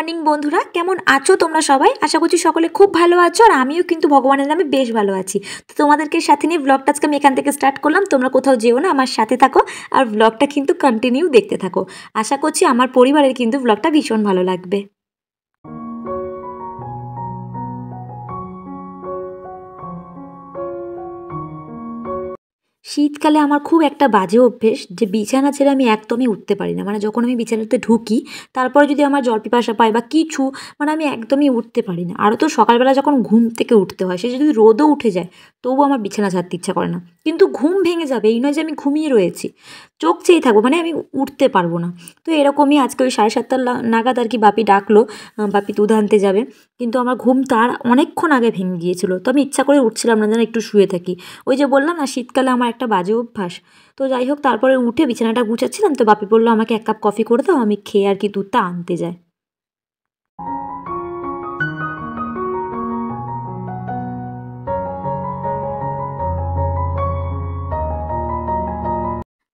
Morning বন্ধুরা, কেমন আছো তোমরা সবাই? আশা করছি সকলে খুব ভালো আছো, আর আমিও কিন্তু ভগবানের নামে বেশ ভালো আছি। তো তোমাদেরকে সাথে নিয়ে ব্লগটা আজকে আমি এখান থেকে স্টার্ট করলাম। তোমরা কোথাও যেও না, আমার সাথে থাকো আর ব্লগটা কিন্তু কন্টিনিউ দেখতে থাকো। আশা করছি আমার পরিবারের কিন্তু ব্লগটা ভীষণ ভালো লাগবে। শীতকালে আমার খুব একটা বাজে অভ্যেস যে বিছানা ছেড়ে আমি একদমই উঠতে পারি না। মানে যখন আমি বিছানাতে ঢুকি তারপরে যদি আমার জল পিপাসা পায় বা কিছু, মানে আমি একদমই উঠতে পারি না। আরও তো সকালবেলা যখন ঘুম থেকে উঠতে হয়, সে যদি রোদও উঠে যায় তবুও আমার বিছানা ছাড়তে ইচ্ছা করে না। কিন্তু ঘুম ভেঙে যাবে এই নয় যে আমি ঘুমিয়ে রয়েছি, চোখ চেয়ে থাকবো, মানে আমি উঠতে পারবো না। তো এরকমই আজকে ওই 7:30 নাগাদ আর কি বাপি ডাকলো, বাপি দুধ আনতে যাবে। কিন্তু আমার ঘুম তার অনেকক্ষণ আগে ভেঙে গিয়েছিল, তো আমি ইচ্ছা করে উঠছিলাম না যেন একটু শুয়ে থাকি। ওই যে বললাম না, শীতকালে আমার একটা বাজে অভ্যাস। তো যাই হোক, তারপরে উঠে বিছানাটা গুছাচ্ছিলাম, তো বাপি বললো আমাকে 1 কাপ কফি করে দাও, আমি খেয়ে আর কি দুধটা আনতে যাই।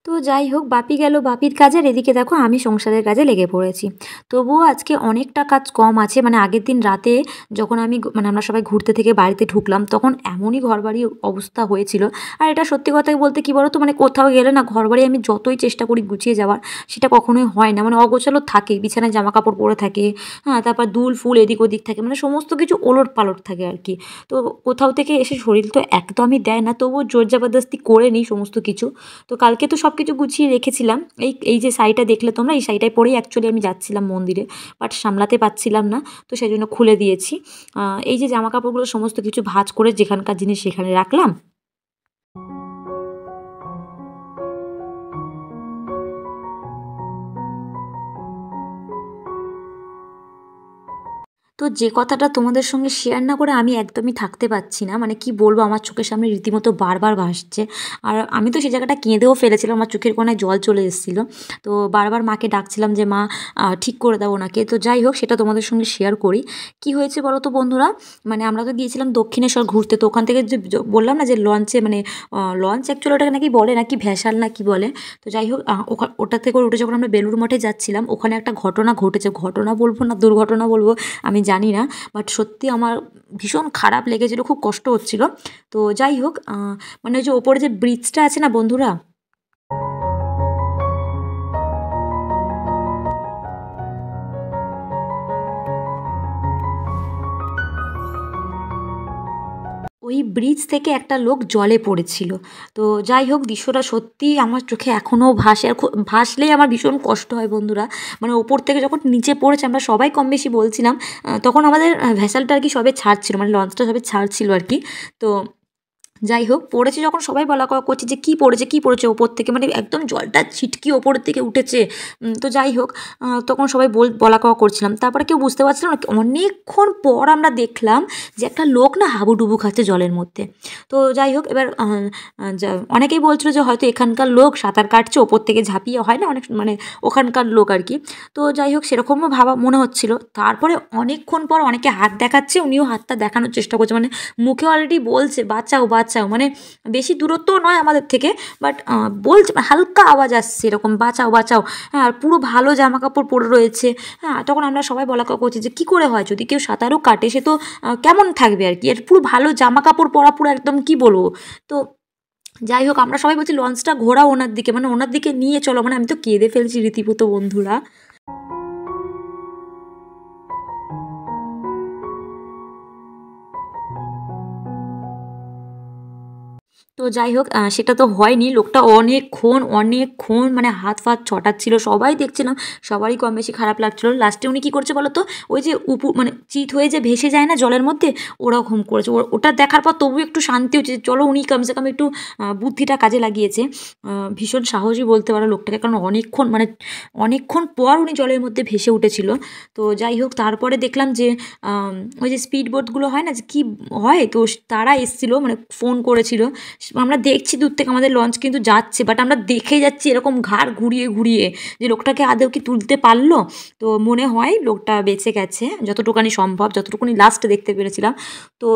তো যাই হোক, বাপি গেল বাপির কাজে, আর এদিকে দেখো আমি সংসারের কাজে লেগে পড়েছি। তবুও আজকে অনেকটা কাজ কম আছে। মানে আগের দিন রাতে যখন আমি মানে আমরা সবাই ঘুরতে থেকে বাড়িতে ঢুকলাম, তখন এমনই ঘরবাড়ির অবস্থা হয়েছিল। আর এটা সত্যি কথা বলতে কি বলো তো, মানে কোথাও গেলে না ঘরবাড়ি আমি যতই চেষ্টা করি গুছিয়ে যাওয়ার, সেটা কখনোই হয় না। মানে অগোছালো থাকে, বিছানায় জামা কাপড় পরে থাকে, হ্যাঁ, তারপর দুল ফুল এদিক ওদিক থাকে, মানে সমস্ত কিছু ওলট পালট থাকে আর কি। তো কোথাও থেকে এসে শরীর তো একদমই দেয় না, তবুও জোর জবরদস্তি করে নিই সমস্ত কিছু। তো কালকে তো সব কিছু গুছিয়ে রেখেছিলাম। এই এই যে শাড়িটা দেখলে তোমরা, এই শাড়িটাই পরেই অ্যাকচুয়ালি আমি যাচ্ছিলাম মন্দিরে, বাট সামলাতে পারছিলাম না, তো সেই জন্য খুলে দিয়েছি। এই যে জামা কাপড়গুলো সমস্ত কিছু ভাঁজ করে যেখানকার জিনিস সেখানে রাখলাম। তো যে কথাটা তোমাদের সঙ্গে শেয়ার না করে আমি একদমই থাকতে পারছি না। মানে কি বলবো, আমার চোখের সামনে রীতিমতো বারবার ভাসছে। আর আমি তো সেই জায়গাটা কেঁদেও ফেলেছিলাম, আমার চোখের কোণায় জল চলে এসেছিলো। তো বারবার মাকে ডাকছিলাম যে মা ঠিক করে দাও ওনাকে। তো যাই হোক, সেটা তোমাদের সঙ্গে শেয়ার করি। কি হয়েছে বলো তো বন্ধুরা, মানে আমরা তো গিয়েছিলাম দক্ষিণেশ্বর ঘুরতে। তো ওখান থেকে যে বললাম না যে লঞ্চে, মানে লঞ্চ অ্যাকচুয়ালি ওটাকে নাকি বলে নাকি ভ্যাসাল না কি বলে। তো যাই হোক, ওটা থেকে উঠে যখন আমরা বেলুড় মঠে যাচ্ছিলাম, ওখানে একটা ঘটনা ঘটেছে। ঘটনা বলবো না দুর্ঘটনা বলবো আমি জানি না, বাট সত্যি আমার ভীষণ খারাপ লেগেছিলো, খুব কষ্ট হচ্ছিল। তো যাই হোক, মানে ওই যে ওপরে যে ব্রিজটা আছে না বন্ধুরা, ওই ব্রিজ থেকে একটা লোক জলে পড়েছিল। তো যাই হোক, দৃশ্যটা সত্যিই আমার চোখে এখনও ভাসে, আর ভাসলেই আমার ভীষণ কষ্ট হয় বন্ধুরা। মানে ওপর থেকে যখন নিচে পড়েছে, আমরা সবাই কম বেশি বলছিলাম, তখন আমাদের ভেসেলটা আর কি সবে ছাড়ছিল, মানে লঞ্চটা সবে ছাড়ছিল আর কি। তো যাই হোক, পড়েছে যখন সবাই বলা কওয়া করছে যে কী পড়েছে কী পড়েছে ওপর থেকে, মানে একদম জলটা ছিটকি ওপরের দিকে উঠেছে। তো যাই হোক, তখন সবাই বলা কওয়া করছিলাম। তারপরে কেউ বুঝতে পারছিলাম না, অনেকক্ষণ পর আমরা দেখলাম যে একটা লোক না হাবুডুবু খাচ্ছে জলের মধ্যে। তো যাই হোক, এবার অনেকেই বলছিল যে হয়তো এখানকার লোক সাঁতার কাটছে, ওপর থেকে ঝাঁপিয়ে হয় না অনেক, মানে ওখানকার লোক আর কি। তো যাই হোক, সেরকমও ভাবা মনে হচ্ছিল। তারপরে অনেকক্ষণ পর অনেকে হাত দেখাচ্ছে, উনিও হাতটা দেখানোর চেষ্টা করছে, মানে মুখে অলরেডি বলছে বাঁচাও বাঁচাও, মানে বেশি দূরত্বও নয় আমাদের থেকে, বাট বলছে, হালকা আওয়াজ আসছে এরকম বাঁচাও বাঁচাও। হ্যাঁ, আর পুরো ভালো জামা কাপড় পরে রয়েছে। হ্যাঁ, তখন আমরা সবাই বলা করছি যে কী করে হয়, যদি কেউ সাঁতারও কাটে সে তো কেমন থাকবে আর কি, এর পুরো ভালো জামা কাপড় পরা, পুরো একদম কি বলবো। তো যাই হোক, আমরা সবাই বলছি লঞ্চটা ঘোরাও ওনার দিকে, মানে ওনার দিকে নিয়ে চলো, মানে আমি তো কেঁদে ফেলছি রীতিমতো বন্ধুরা। তো যাই হোক, সেটা তো হয়নি। লোকটা অনেকক্ষণ মানে হাত ফাত ছটাচ্ছিল, সবাই দেখছিলাম, সবারই কম বেশি খারাপ লাগছিল। লাস্টে উনি কী করছে বলো তো, ওই যে মানে চিত হয়ে যে ভেসে যায় না জলের মধ্যে, ওরকম করেছে। ওটা দেখার পর তবু একটু শান্তি হচ্ছে, চলো উনি কমসে কম একটু বুদ্ধিটা কাজে লাগিয়েছে। ভীষণ সাহসী বলতে পারো লোকটাকে, কারণ অনেকক্ষণ পর উনি জলের মধ্যে ভেসে উঠেছিল। তো যাই হোক, তারপরে দেখলাম যে ওই যে স্পিড বোটগুলো হয় না, যে কী হয়, তো তারা এসেছিলো, মানে ফোন করেছিল। আমরা দেখছি দূর থেকে আমাদের লঞ্চ কিন্তু যাচ্ছে, বাট আমরা দেখে যাচ্ছি এরকম ঘাড় ঘুরিয়ে ঘুরিয়ে, যে লোকটাকে আদৌ কি তুলতে পারলো। তো মনে হয় লোকটা বেঁচে গেছে, যতটুকুনি সম্ভব, যতটুকুনি লাস্ট দেখতে পেরেছিলাম। তো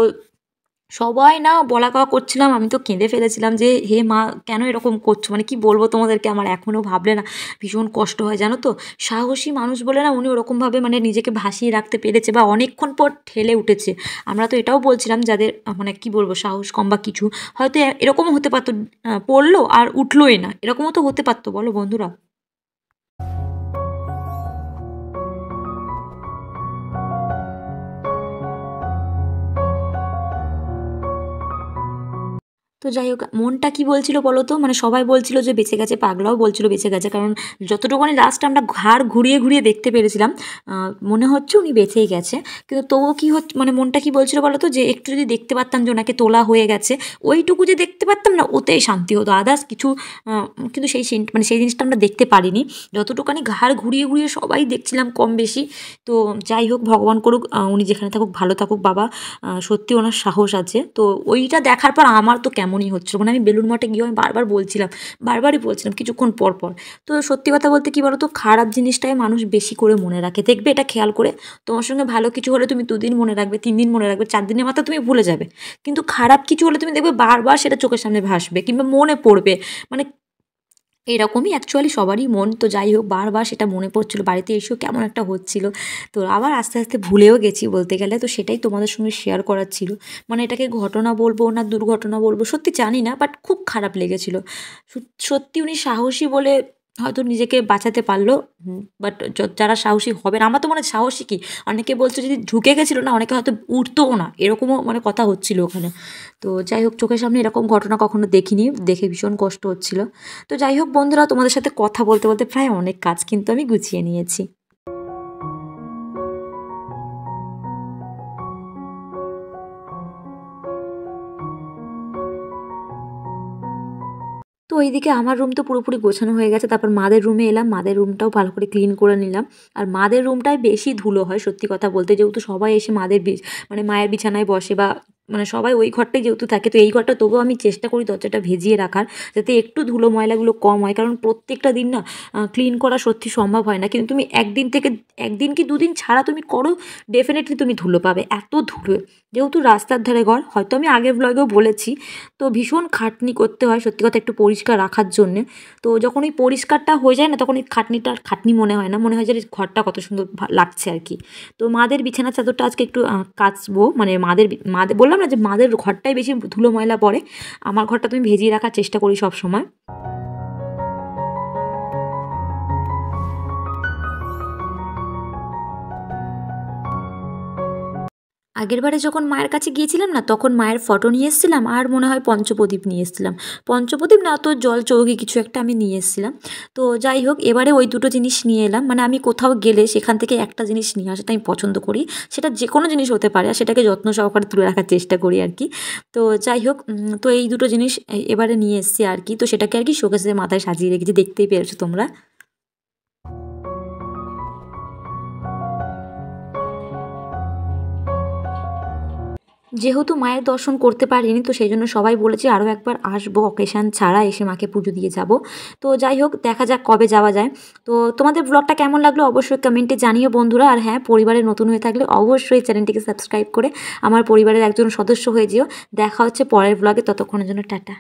সবাই না বলা কওয়া করছিলাম, আমি তো কেঁদে ফেলেছিলাম যে হে মা কেন এরকম করছো, মানে কি বলবো তোমাদেরকে, আমার এখনও ভাবলে না ভীষণ কষ্ট হয় জানো তো। সাহসী মানুষ বলে না উনি ওরকমভাবে মানে নিজেকে ভাসিয়ে রাখতে পেরেছে বা অনেকক্ষণ পর ঠেলে উঠেছে। আমরা তো এটাও বলছিলাম যাদের মানে কি বলবো সাহস কম বা কিছু, হয়তো এরকমও হতে পারতো, পড়লো আর উঠলোই না, এরকমও তো হতে পারতো বলো বন্ধুরা। তো যাই হোক মনটা কি বলছিল বলো তো, মানে সবাই বলছিল যে বেঁচে গেছে, পাগলাও বলছিল বেঁচে গেছে, কারণ যতটুকুনি লাস্ট আমরা ঘাড় ঘুরিয়ে ঘুরিয়ে দেখতে পেরেছিলাম মনে হচ্ছে উনি বেঁচেই গেছে। কিন্তু তবুও কি হচ্ছে, মানে মনটা কি বলছিল বলো তো, যে একটু যদি দেখতে পারতাম যে ওনাকে তোলা হয়ে গেছে, ওইটুকু যে দেখতে পারতাম না ওতেই শান্তি হতো, আদার্স কিছু কিন্তু সেই মানে সেই জিনিসটা আমরা দেখতে পারিনি। যতটুকানি ঘাড় ঘুরিয়ে ঘুরিয়ে সবাই দেখছিলাম কম বেশি। তো যাই হোক ভগবান করুক, উনি যেখানে থাকুক ভালো থাকুক বাবা, সত্যি ওনার সাহস আছে। তো ওইটা দেখার পর আমার তো কেমনই হচ্ছিল, মানে আমি বেলুড় মঠে গিয়ে আমি বারবারই বলছিলাম কিছুক্ষণ পর পর। তো সত্যি কথা বলতে কি বলো তো, খারাপ জিনিসটাই মানুষ বেশি করে মনে রাখে, দেখবে এটা খেয়াল করে। তোমার সঙ্গে ভালো কিছু হলে তুমি 2 দিন মনে রাখবে, 3 দিন মনে রাখবে, 4 দিনের মাথা তুমি ভুলে যাবে। কিন্তু খারাপ কিছু হলে তুমি দেখবে বারবার সেটা চোখের সামনে ভাসবে কিংবা মনে পড়বে। মানে এরকমই অ্যাকচুয়ালি সবারই মন। তো যাই হোক বারবার সেটা মনে পড়ছিল, বাড়িতে এসেও কেমন একটা হচ্ছিল। তো আবার আস্তে আস্তে ভুলেও গেছি বলতে গেলে, তো সেটাই তোমাদের সঙ্গে শেয়ার করার ছিল। মানে এটাকে ঘটনা বলবো না দুর্ঘটনা বলবো সত্যি জানি না, বাট খুব খারাপ লেগেছিল। সত্যি উনি সাহসী বলে হয়তো নিজেকে বাঁচাতে পারলো। বাট যারা সাহসী হবে না, আমার তো মনে হয় সাহসী কি, অনেকে বলছে যদি ঢুকে গেছিলো না অনেকে হয়তো উঠতোও না, এরকমও মানে কথা হচ্ছিল ওখানে। তো যাই হোক চোখের সামনে এরকম ঘটনা কখনো দেখিনি, দেখে ভীষণ কষ্ট হচ্ছিল। তো যাই হোক বন্ধুরা, তোমাদের সাথে কথা বলতে বলতে প্রায় অনেক কাজ কিন্তু আমি গুছিয়ে নিয়েছি। তো এইদিকে আমার রুম তো পুরোপুরি গোছানো হয়ে গেছে। তারপর মাদের রুমে এলাম, মাদের রুমটাও ভালো করে ক্লিন করে নিলাম। আর মাদের রুমটায় বেশি ধুলো হয় সত্যি কথা বলতে, যেহেতু সবাই এসে মানে মায়ের বিছানায় বসে বা মানে সবাই ওই ঘরটাই যেহেতু থাকে, তো এই ঘরটা তবুও আমি চেষ্টা করি দরজাটা ভেজিয়ে রাখার, যাতে একটু ধুলো ময়লাগুলো কম হয়, কারণ প্রত্যেকটা দিন না ক্লিন করা সত্যি সম্ভব হয় না। কিন্তু তুমি একদিন কি 2 দিন ছাড়া তুমি করো, ডেফিনেটলি তুমি ধুলো পাবে, এত ধুলো। যেহেতু রাস্তার ধারে ঘর, হয়তো আমি আগের ব্লগেও বলেছি, তো ভীষণ খাটনি করতে হয় সত্যি কথা একটু পরিষ্কার রাখার জন্যে। তো যখন ওই পরিষ্কারটা হয়ে যায় না তখন ওই খাটনিটা আর খাটনি মনে হয় না, মনে হয় যে আরে ঘরটা কত সুন্দর লাগছে আর কি। তো মাদের বিছানার চাদরটা আজকে একটু কাচবো, মানে মাদের বললাম না যে মাদের ঘরটাই বেশি ধুলো ময়লা পড়ে, আমার ঘরটা তুমি ভেজিয়ে রাখার চেষ্টা করি সব সময়। আগেরবারে যখন মায়ের কাছে গিয়েছিলাম না তখন মায়ের ফটো নিয়ে এসেছিলাম, আর মনে হয় পঞ্চপ্রদীপ নিয়ে এসেছিলাম, পঞ্চপ্রদীপ না তো জল চৌকি কিছু একটা আমি নিয়ে এসেছিলাম। তো যাই হোক এবারে ওই দুটো জিনিস নিয়ে এলাম, মানে আমি কোথাও গেলে সেখান থেকে একটা জিনিস নিয়ে আসাটা আমি পছন্দ করি, সেটা যে কোনো জিনিস হতে পারে আর সেটাকে যত্ন সহকারে তুলে রাখার চেষ্টা করি আর কি। তো যাই হোক তো এই দুটো জিনিস এবারে নিয়ে এসেছি আর কি, তো সেটাকে আর কি শোকেসের মাথায় সাজিয়ে রেখেছি, দেখতেই পেরেছো তোমরা। যেহেতু মায়ের দর্শন করতে পারিনি তো সেই জন্য সবাই বলেছে আরও একবার আসবো, অকেশান ছাড়া এসে মাকে পুজো দিয়ে যাব। তো যাই হোক দেখা যাক কবে যাওয়া যায়। তো তোমাদের ব্লগটা কেমন লাগলো অবশ্যই কমেন্টে জানিও বন্ধুরা, আর হ্যাঁ পরিবারে নতুন হয়ে থাকলে অবশ্যই চ্যানেলটিকে সাবস্ক্রাইব করে আমার পরিবারের একজন সদস্য হয়ে যেও। দেখা হচ্ছে পরের ব্লগে, ততক্ষণের জন্য টাটা।